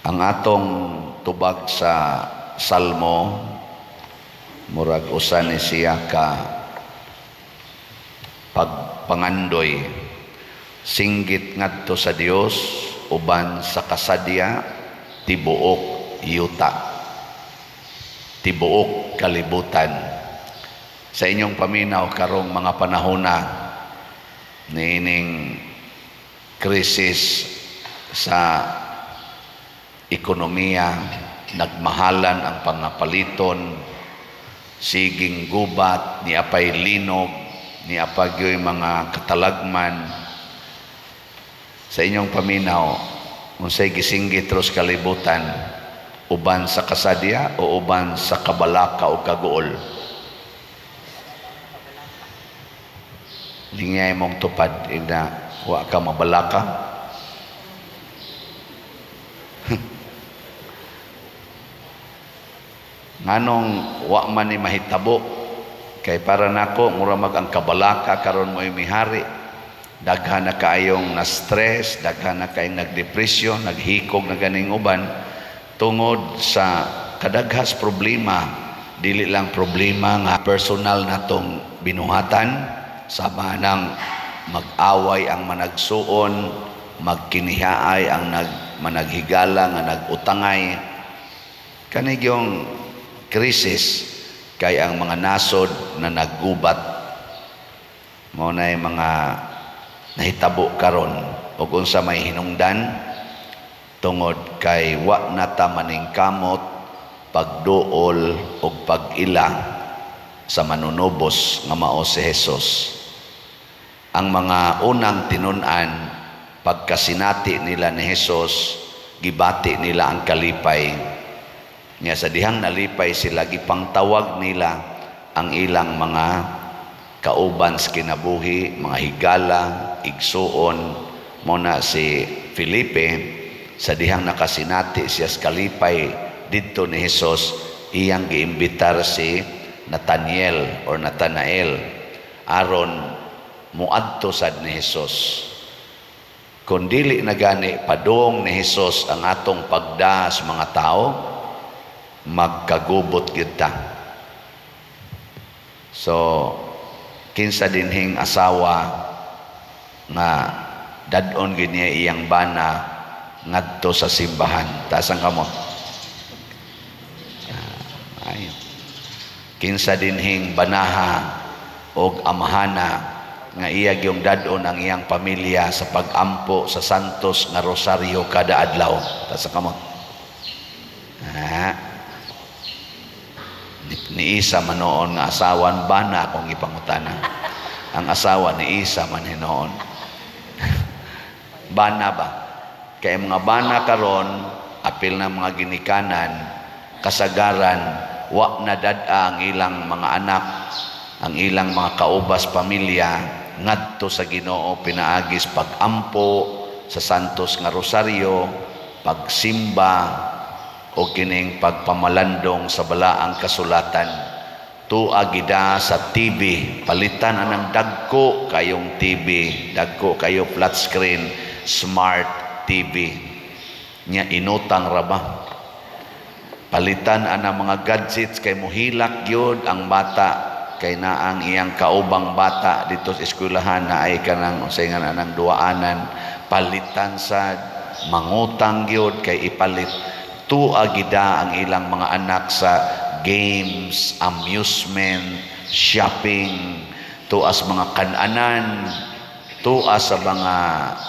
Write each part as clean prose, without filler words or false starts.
Ang atong tubag sa Salmo murag usa ni siya ka pagpangandoy, singgit ngadto sa Dios uban sa kasadya tibuok yuta, tibuok kalibutan. Sa inyong paminaw karong mga panahona niining krisis sa ekonomiya, nagmahalan ang pangapaliton, siging gubat, ni apay linog, ni apagyoy mga katalagman. Sa inyong paminaw, unsay gisinggit ros kalibutan, uban sa kasadya o uban sa kabalaka o kaguol? Lingay mong tupad ina wa ka mabalaka. Nganong wa man ni mahitabo kay para nako mura mag ang kabalaka karon mo'y mihari, daghan na kaayong na stress, daghan na kaayong nagdepresyon, naghikog na ganing uban tungod sa kadaghas problema. Dili lang problema nga personal natong binuhatan, sama nang mag-away ang managsuon, magkinihaay ang managhigala nga nagutangay. Kanig yung krisis kay ang mga nasod na naggubat mo na mga nahitabo karon ug unsa may hinungdan tungod kay wa nata maningkamot pagduol ug pag-ila sa manunubos nga mao si Hesus. Ang mga unang tinun-an pagkasinati nila ni Hesus, gibati nila ang kalipay. Nya sa dihang nalipay sila, gipangtawag nila ang ilang mga kauban sa kinabuhi, mga higala, igsuon. Muna si Felipe, sa dihang nakasinati siya sa kalipay didto ni Hesus, iyang giimbitar si Nathanael aron muadto sad ni Hesus. Kung dili na gani padung ni Hesus ang atong pagda sa mga tao, magkagubot kita. So kinsa dinhing asawa nga dadon gini iyang bana ngadto sa simbahan, tasan kamo? Ay, kinsa dinhing banaha og amahana nga iya gyung dadon ang iyang pamilya sa pagampo sa santos nga rosaryo kada adlaw, tasan kamo? Ni Isa manoon nga asawan bana akong ipangutana. Ang asawa ni Isa man hinoon. Bana ba? Kaya mga bana karon, apil na mga ginikanan, kasagaran, wa na dad-a ang ilang mga anak, ang ilang mga kaubas pamilya, ngadto sa Ginoo pinaagis pagampo sa santos nga rosaryo, pagsimba, o kining pagpamalandong sa balaang kasulatan. Tuagida sa TV, palitan anang dagko kayong TV, dagko kayo flat screen, smart TV. Nya inutang raba. Palitan anang mga gadgets kay muhilak gyud ang bata, kay naang iyang kaubang bata dito sa eskwelahan na ay kanang unsay nga anang duaanan, palitan sa mangutang gyud kay ipalit. Tuagida ang ilang mga anak sa games, amusement, shopping, tuas mga kananan, tuas sa mga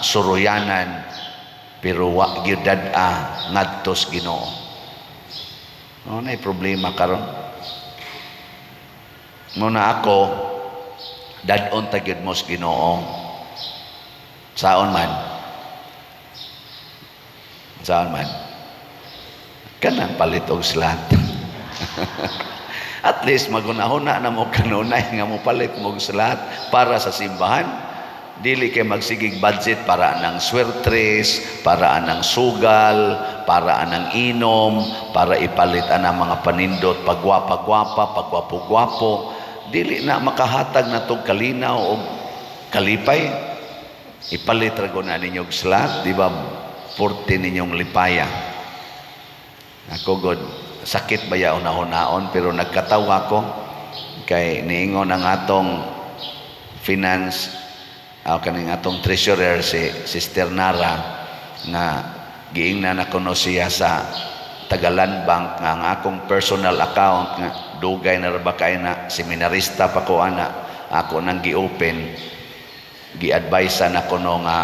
suruyanan, pero wa gyud dad-a ngadto sa Ginoo. Ano na problema karon? Muna ako dad-on ta gyud mo sa Ginoo. Saon man? Kanang palit og slat. At least magunahuna na mo kanunay nga mo palit mo og slat para sa simbahan. Dili kay magsigig budget para anang swertres, para anang sugal, para anang inom, para ipalit anang mga panindot pagwapa-gwapa, pagwapo-gwapo. Dili na makahatag na tong kalinaw og kalipay. Ipalit ra gud na ninyo og slat, di ba? 40 ninyong lipaya. Ako god sakit baya una-unaon pero nagkatawa ko kay niingon ang atong finance kaning atong treasurer si Sister Nara nga giingnan ako no siya sa Tagalan Bank nga ang akong personal account nga dugay na ba kay na seminarista pa ko ana ako nang gi-open gi-advise na ko no nga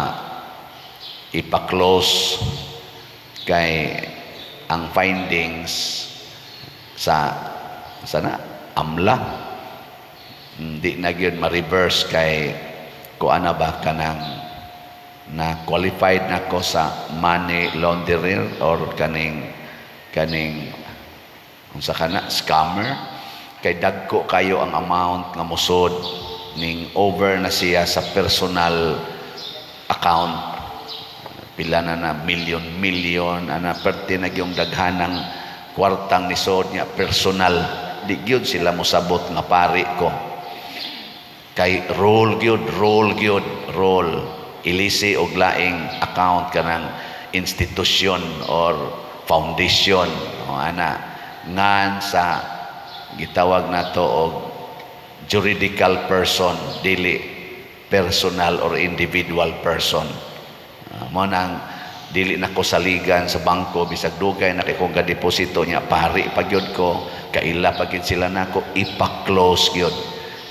ipa-close kay ang findings sa sana amla hindi na gyud ma-reverse kay kuana ba kanang na qualified na ko sa money laundering or kaning unsa kana scammer kay dagko kayo ang amount nga musod ning over na siya sa personal account pila na million ana perti na gyung daghanang kwartang nisod niya personal di gyud sila mosabot nga pari ko kay roll ilisi og laing account kanang institusyon or foundation o ana ngan sa gitawag nato og juridical person dili personal or individual person mo nang dili na ko saligan sa bangko bisag dugay na kay kong deposito niya pari pagyud ko kaila pagyud sila nako ipa-close gyud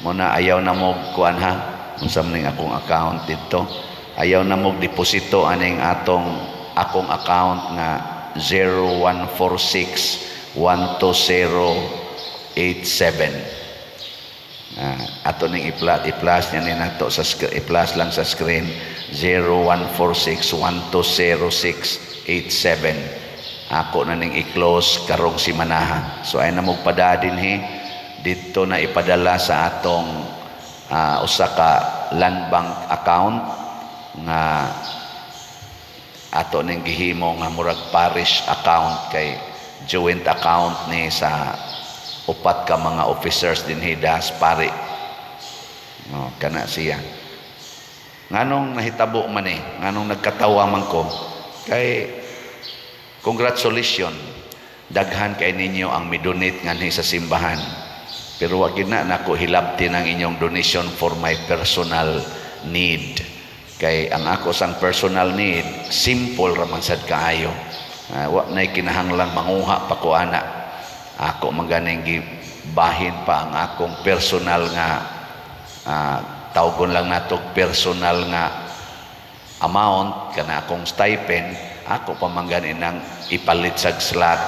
mo na ayaw na mo kuan ha unsa man ning akong account dito ayaw na mo deposito aning akong account nga 0146-12087 ato ning i-plus niya ni nato sa i-plus lang sa screen 0146-12067 ako na ning i-close karong simanaha so ay na mo pada dinhi dito na ipadala sa atong usa ka land bank account nga ato ning gihimo nga murag parish account kay joint account ni sa upat ka mga officers dinhi das pari kana siya nganong nahitabo man nganong nagkatawa man ko kay congratulations daghan kay ninyo ang midonate nganhi sa simbahan pero wa gid na nako hilabti ng inyong donation for my personal need kay ang ako sang personal need simple ra man sad kaayo wa nay kinahanglan manguha pa ko ana ako maganing gibahin pa ang akong personal nga tawgon lang nato personal nga amount kana akong stipend ako pa mangganin nang ipalit sa slot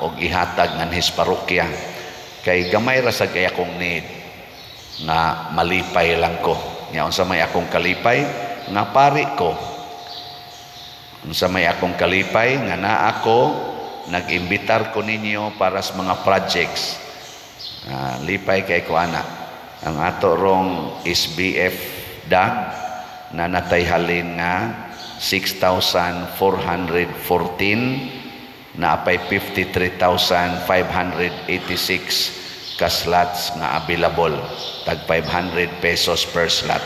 og ihatag nganhis parokya kay gamay ra sad kay akong need nga malipay lang ko nya unsa may akong kalipay nga pari ko unsa may akong kalipay nga naa ako nag-imbitar ko ninyo para sa mga projects lipay kay ko ana ang ato rong SBF dam na natay halin nga 6,414 na apay 53,586 ka slots nga available tag 500 pesos per slot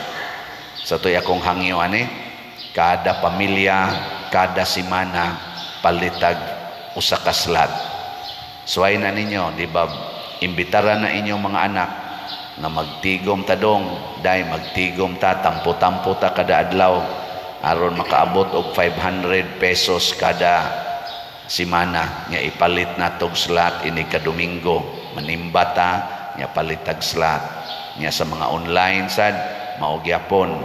sa to'y akong hangyo ani kada pamilya kada simana palitag usa ka slot suway na ninyo di ba imbitaran na inyong mga anak na magtigom ta dong dai magtigom ta tampo-tampo ta kada adlaw aron makaabot og 500 pesos kada simana nya ipalit natog slot ini ka Domingo manimba ta nya palitag slot nya sa mga online sad mao gyapon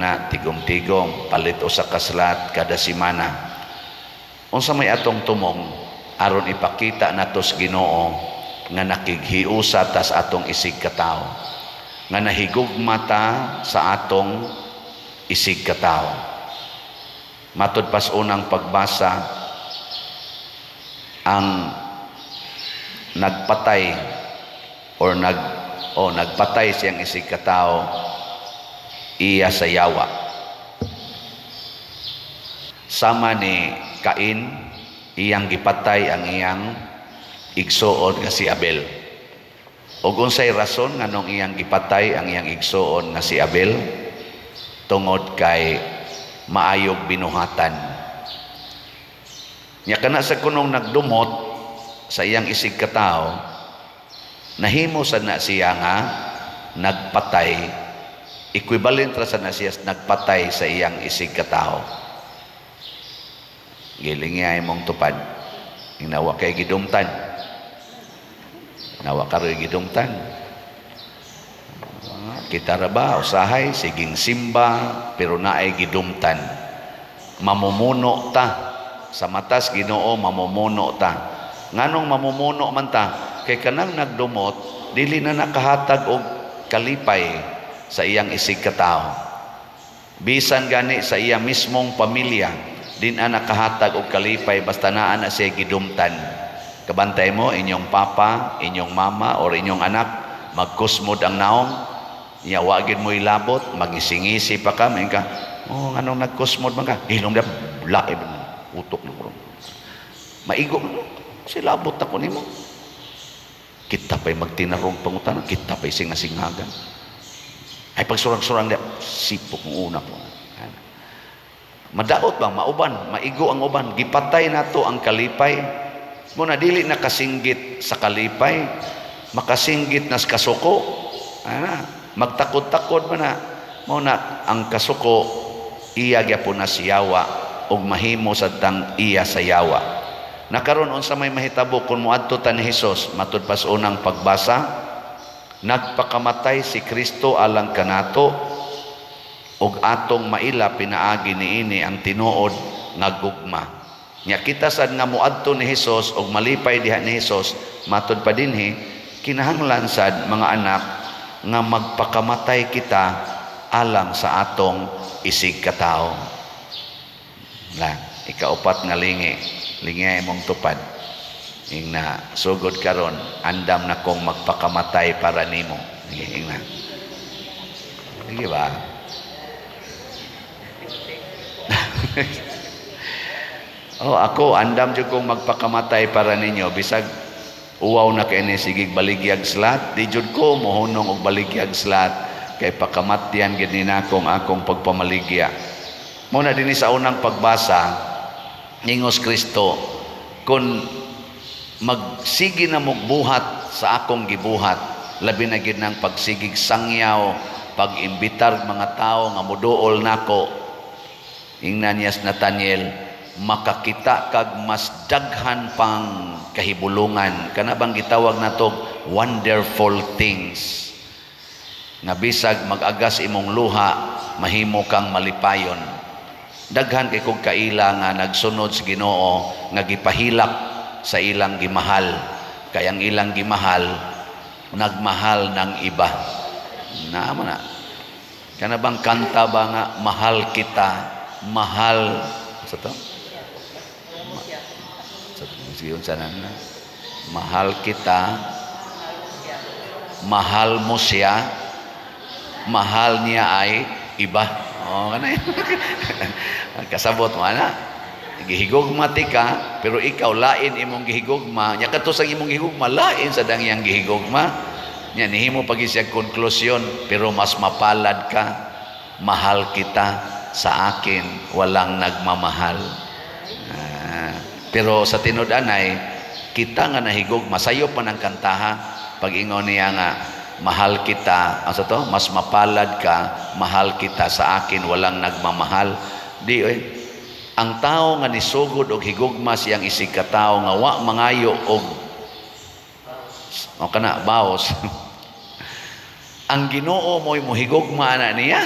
na tigom-tigom palit usa ka slot kada simana unsa may atong tumong aron ipakita nato sa Ginoo nga nakighiusa ta sa atong isig ka tawo nga nahigugma ta sa atong isig ka tawo matud pas unang pagbasa ang nagpatay or nagpatay siyang isig ka tawo iya sa yawa sama ni Cain iyang gipatay ang iyang igsoon nga si Abel ug unsay rason nganong iyang gipatay ang iyang igsoon nga si Abel tungod kay maayog binuhatan Nya kana sa kunong nagdumot sa iyang isig katao, nahimo sad na siya nga nagpatay, equivalent ra sad na siya nagpatay sa iyang isig katao. Giling niya imong tupad, inawa kay gidumtan, nawa karoy gidumtan. Kita ra ba usahay siging simba pero naay gidumtan, mamumuno ta sa matas Ginoo, mamumuno ta. Nganong mamumuno man ta? Kay kanang nagdumot dili na nakahatag og kalipay sa iyang isig katao, bisan gani sa iya mismong pamilya din na nakahatag og kalipay basta naa na siya gidumtan. Kabantay mo inyong papa, inyong mama or inyong anak magkusmod ang naong, iya wagid mo ilabot, magisingisi pa ka, may ka, oh anong nagkusmod man ka, ilong na laib utok na ko, maigo mo, silabot ako nimo. Kita pa'y magtinarong pangutan, kita pa'y singasingagan. Ay pagsurang-surang niya, sipok ng una po. Madaot bang mauban, maigo ang uban, gipatay nato ang kalipay. Muna dili nakasinggit sa kalipay, makasinggit na sa kasuko. Magtakod-takod man na. Muna ang kasuko, iya gyapon na siyawa, o mahimo sa tang iya sa yawa. Nakaroon unsa may mahitabo kung muadto ta ni Hesus matud pas unang pagbasa, nagpakamatay si Kristo alang kanato ug atong maila pinaagi niini ang tinuod nga gugma. Nya kita sad nga muadto ni Hesus ug malipay diha ni Hesus matud pa dinhi, kinahanglan sad mga anak nga magpakamatay kita alang sa atong isig katao. Lang ikaupat nga lingi imong tupad ing na sugod karon andam na kong magpakamatay para nimo. Ing na sige ba? Oh, ako andam jud kong magpakamatay para ninyo bisag uwaw na kay ni sigig baligyag slat, di jud ko mohunong og baligyag slat kay pakamatyan gid ni nakong akong pagpamaligya. Muna dinhi sa unang pagbasa ningos Kristo, kung magsigi na mugbuhat sa akong gibuhat, labi na gid ng pagsigig sangyaw, pag-imbitar mga tao nga muduol nako, ingnan niya Nathaniel, makakita kag mas daghan pang kahibulungan, kana bang gitawag nato wonderful things, nga bisag mag-agas imong luha, mahimo kang malipayon. Daghan kay kog kaila nga nagsunod sa Ginoo nga gipahilak sa ilang gimahal, kay ang ilang gimahal nagmahal ng iba. Naman na kana bang kanta ba nga mahal kita, mahal sa to siyon sana na mahal kita, mahal mo siya, mahal niya ay iba. Oh, kana kasabot mo ana, gihigugma ti ka pero ikaw lain imong gihigugma, nya kadto sa imong gihigugma lain sa dangyang gihigugma, nya nihimo pagi siya konklusyon pero mas mapalad ka, mahal kita, sa akin walang nagmamahal. Pero sa tinud-anay kita nga nahigugma, sayo pa ng kantaha pag ingon niya nga mahal kita, asa to, mas mapalad ka, mahal kita, sa akin walang nagmamahal. Di ang tao nga nisugod og higugma siyang isig katao nga wa mangayo og o kana baos ang Ginoo mo'y mohigugma na niya,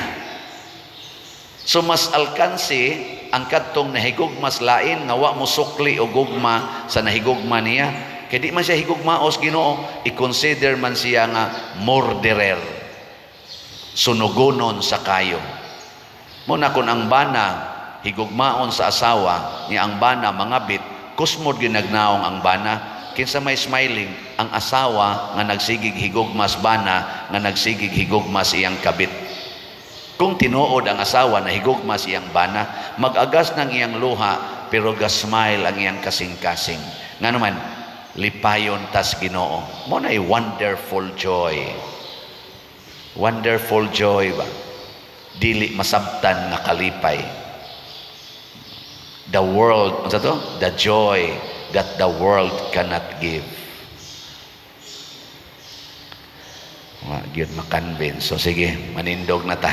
so mas alkansi ang kadtong nahigugmas lain nga wa mo sukli og gugma sa nahigugma niya. Kaya di man siya higugmaos Ginoo, i-consider man siya nga murderer, sunugonon sa kayo. Muna kung ang bana higugmaon sa asawa, niya ang bana mangabit, kusmod ginagnaong ang bana, kinsa may smiling, ang asawa nga nagsigig higugmas bana, nga nagsigig higugmas iyang kabit. Kung tinuod ang asawa na higugmas iyang bana, mag-agas ng iyang luha, pero gasmile ang iyang kasing-kasing. Nga naman, lipayon tas Ginoo. Mo na wonderful joy. Wonderful joy ba? Dili masabtan nga kalipay. the world, ano sa to? The joy that the world cannot give. Gyud makonvince. So sige, manindog na ta.